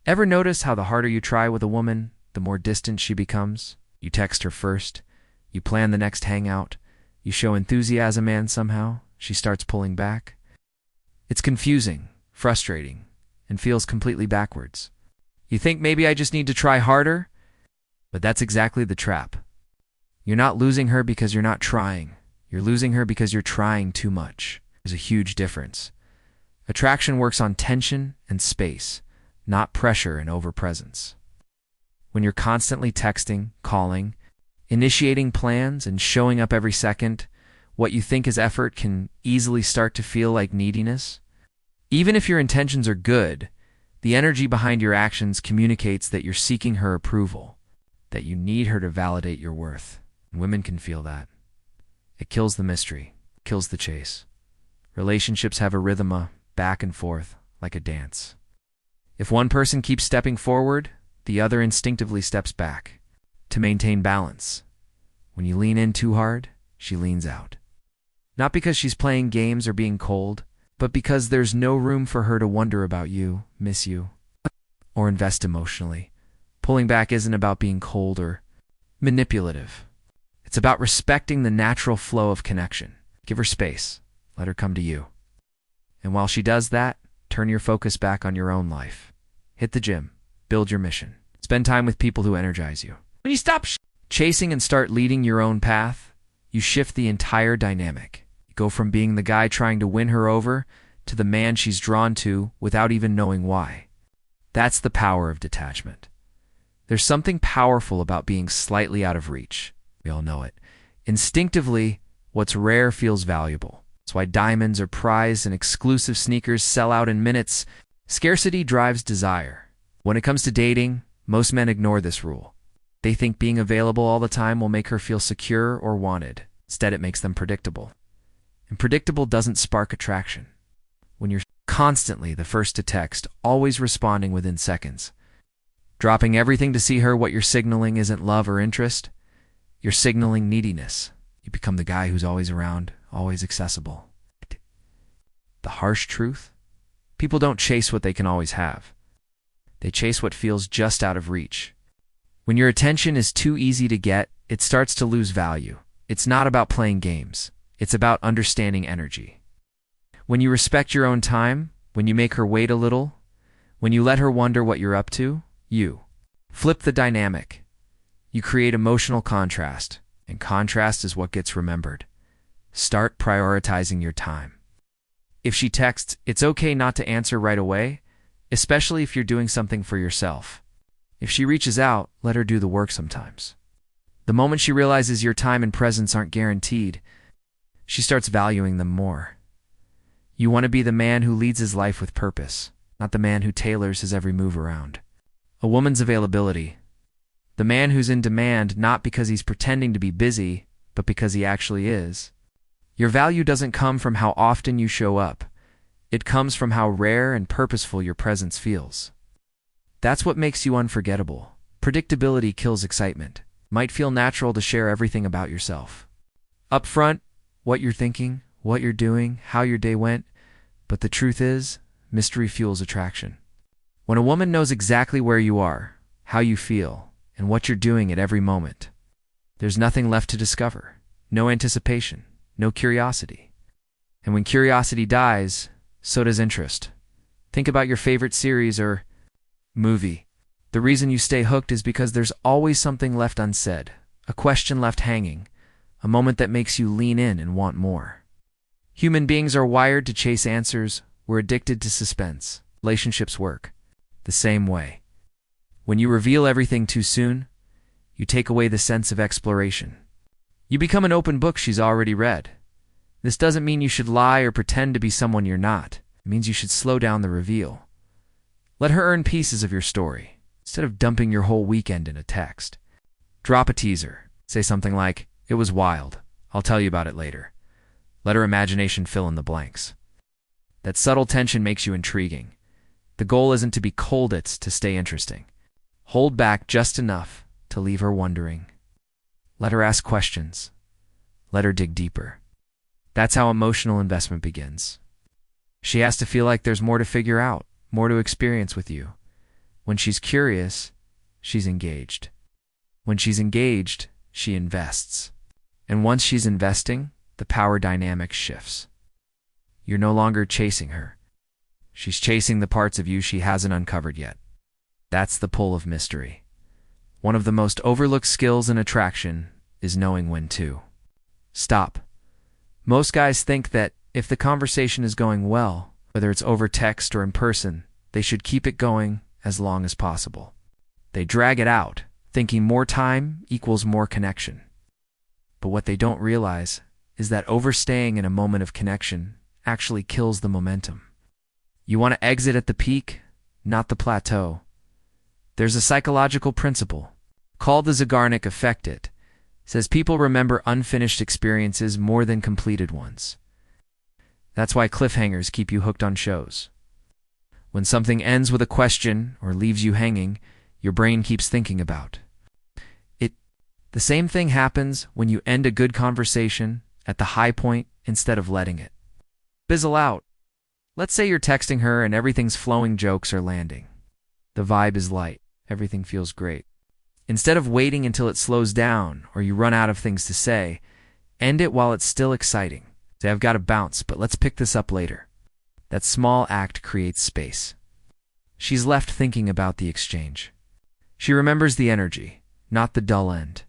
Ever notice how the harder you try with a woman, the more distant she becomes? You text her first, you plan the next hangout, you show enthusiasm, and somehow she starts pulling back. It's confusing, frustrating, and feels completely backwards. You think maybe I just need to try harder? But that's exactly the trap. You're not losing her because you're not trying. You're losing her because you're trying too much. There's a huge difference. Attraction works on tension and space, not pressure and overpresence. When you're constantly texting, calling, initiating plans, and showing up every second, what you think is effort can easily start to feel like neediness. Even if your intentions are good, the energy behind your actions communicates that you're seeking her approval, that you need her to validate your worth. And women can feel that. It kills the mystery, kills the chase. Relationships have a rhythm, back and forth, like a dance. If one person keeps stepping forward, the other instinctively steps back. To maintain balance. When you lean in too hard, she leans out. Not because she's playing games or being cold, but because there's no room for her to wonder about you, miss you, or invest emotionally. Pulling back isn't about being cold or manipulative. It's about respecting the natural flow of connection. Give her space. Let her come to you. And while she does that, turn your focus back on your own life. Hit the gym. Build your mission. Spend time with people who energize you. When you stop chasing and start leading your own path, you shift the entire dynamic. You go from being the guy trying to win her over to the man she's drawn to without even knowing why. That's the power of detachment. There's something powerful about being slightly out of reach. We all know it. Instinctively, what's rare feels valuable. That's why diamonds are prized and exclusive sneakers sell out in minutes. Scarcity drives desire. When it comes to dating, most men ignore this rule. They think being available all the time will make her feel secure or wanted. Instead, it makes them predictable. And predictable doesn't spark attraction. When you're constantly the first to text, always responding within seconds, dropping everything to see her, what you're signaling isn't love or interest. You're signaling neediness. You become the guy who's always around, always accessible. The harsh truth? People don't chase what they can always have. They chase what feels just out of reach. When your attention is too easy to get, it starts to lose value. It's not about playing games. It's about understanding energy. When you respect your own time, when you make her wait a little, when you let her wonder what you're up to, you flip the dynamic. You create emotional contrast, and contrast is what gets remembered. Start prioritizing your time. If she texts, it's okay not to answer right away, especially if you're doing something for yourself. If she reaches out, let her do the work sometimes. The moment she realizes your time and presence aren't guaranteed, she starts valuing them more. You want to be the man who leads his life with purpose, not the man who tailors his every move around. A woman's availability. The man who's in demand not because he's pretending to be busy, but because he actually is. Your value doesn't come from how often you show up. It comes from how rare and purposeful your presence feels. That's what makes you unforgettable. Predictability kills excitement. Might feel natural to share everything about yourself. Up front, what you're thinking, what you're doing, how your day went, but the truth is, mystery fuels attraction. When a woman knows exactly where you are, how you feel, and what you're doing at every moment, there's nothing left to discover. No anticipation, no curiosity. And when curiosity dies, so does interest. Think about your favorite series or movie. The reason you stay hooked is because there's always something left unsaid, a question left hanging, a moment that makes you lean in and want more. Human beings are wired to chase answers. We're addicted to suspense. Relationships work the same way. When you reveal everything too soon, you take away the sense of exploration. You become an open book she's already read. This doesn't mean you should lie or pretend to be someone you're not. It means you should slow down the reveal. Let her earn pieces of your story, instead of dumping your whole weekend in a text. Drop a teaser. Say something like, "It was wild. I'll tell you about it later." Let her imagination fill in the blanks. That subtle tension makes you intriguing. The goal isn't to be cold, it's to stay interesting. Hold back just enough to leave her wondering. Let her ask questions. Let her dig deeper. That's how emotional investment begins. She has to feel like there's more to figure out, more to experience with you. When she's curious, she's engaged. When she's engaged, she invests. And once she's investing, the power dynamic shifts. You're no longer chasing her. She's chasing the parts of you she hasn't uncovered yet. That's the pull of mystery. One of the most overlooked skills in attraction is knowing when to stop. Most guys think that if the conversation is going well, whether it's over text or in person, they should keep it going as long as possible. They drag it out, thinking more time equals more connection. But what they don't realize is that overstaying in a moment of connection actually kills the momentum. You want to exit at the peak, not the plateau. There's a psychological principle called the Zeigarnik effect. It says people remember unfinished experiences more than completed ones. That's why cliffhangers keep you hooked on shows. When something ends with a question or leaves you hanging, your brain keeps thinking about it. The same thing happens when you end a good conversation at the high point instead of letting it fizzle out. Let's say you're texting her and everything's flowing, jokes are landing. The vibe is light. Everything feels great. Instead of waiting until it slows down or you run out of things to say, end it while it's still exciting. Say, I've got to bounce, but let's pick this up later. That small act creates space. She's left thinking about the exchange. She remembers the energy, not the dull end.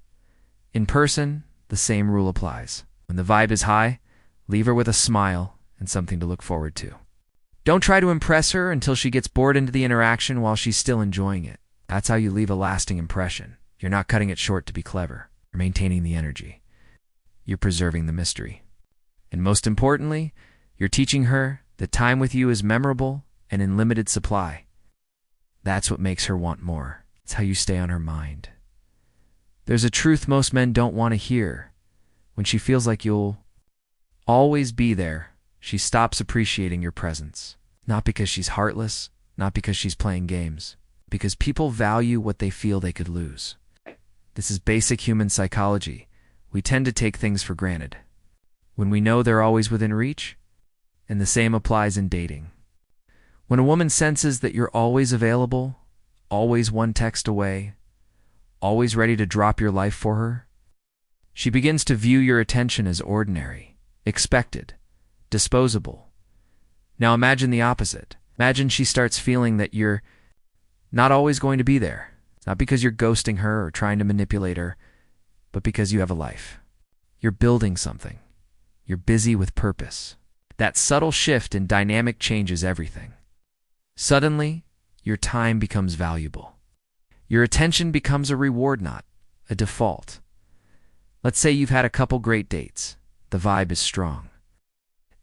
In person, the same rule applies. When the vibe is high, leave her with a smile and something to look forward to. Don't try to impress her until she gets bored into the interaction while she's still enjoying it. That's how you leave a lasting impression. You're not cutting it short to be clever. You're maintaining the energy. You're preserving the mystery. And most importantly, you're teaching her that time with you is memorable and in limited supply. That's what makes her want more. It's how you stay on her mind. There's a truth most men don't want to hear. When she feels like you'll always be there, she stops appreciating your presence. Not because she's heartless, not because she's playing games, because people value what they feel they could lose. This is basic human psychology. We tend to take things for granted when we know they're always within reach, and the same applies in dating. When a woman senses that you're always available, always one text away, always ready to drop your life for her, she begins to view your attention as ordinary, expected, disposable. Now imagine the opposite. Imagine she starts feeling that you're not always going to be there. It's not because you're ghosting her or trying to manipulate her, but because you have a life. You're building something. You're busy with purpose. That subtle shift in dynamic changes everything. Suddenly, your time becomes valuable. Your attention becomes a reward, not a default. Let's say you've had a couple great dates. The vibe is strong.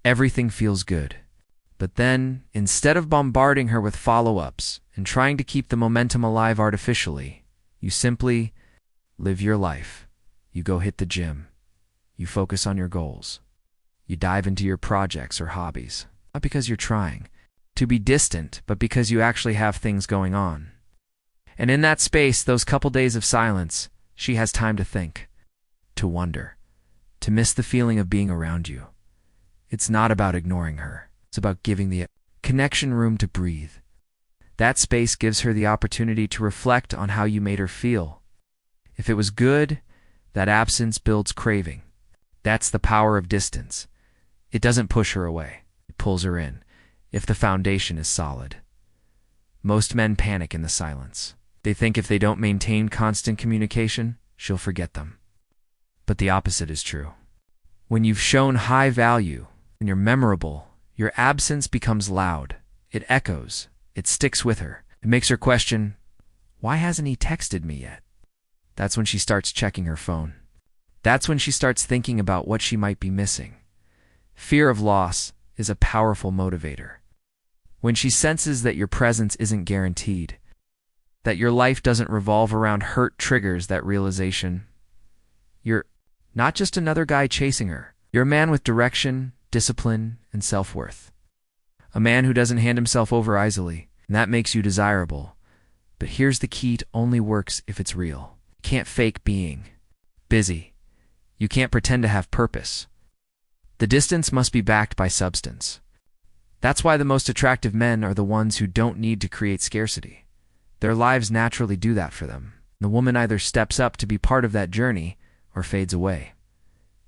Everything feels good. But then, instead of bombarding her with follow-ups and trying to keep the momentum alive artificially, you simply live your life. You go hit the gym. You focus on your goals. You dive into your projects or hobbies. Not because you're trying to be distant, but because you actually have things going on. And in that space, those couple days of silence, she has time to think, to wonder, to miss the feeling of being around you. It's not about ignoring her. It's about giving the connection room to breathe. That space gives her the opportunity to reflect on how you made her feel. If it was good, that absence builds craving. That's the power of distance. It doesn't push her away. It pulls her in, if the foundation is solid. Most men panic in the silence. They think if they don't maintain constant communication, she'll forget them. But the opposite is true. When you've shown high value, when you're memorable, your absence becomes loud. It echoes. It sticks with her. It makes her question, why hasn't he texted me yet? That's when she starts checking her phone. That's when she starts thinking about what she might be missing. Fear of loss is a powerful motivator. When she senses that your presence isn't guaranteed, that your life doesn't revolve around hurt, triggers that realization. You're not just another guy chasing her. You're a man with direction, discipline, and self-worth. A man who doesn't hand himself over easily, and that makes you desirable. But here's the key: it only works if it's real. You can't fake being busy. You can't pretend to have purpose. The distance must be backed by substance. That's why the most attractive men are the ones who don't need to create scarcity. Their lives naturally do that for them. The woman either steps up to be part of that journey or fades away.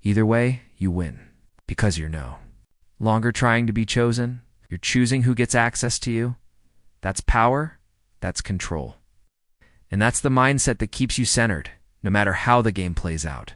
Either way, you win, because you're no longer trying to be chosen. You're choosing who gets access to you. That's power. That's control. And that's the mindset that keeps you centered, no matter how the game plays out.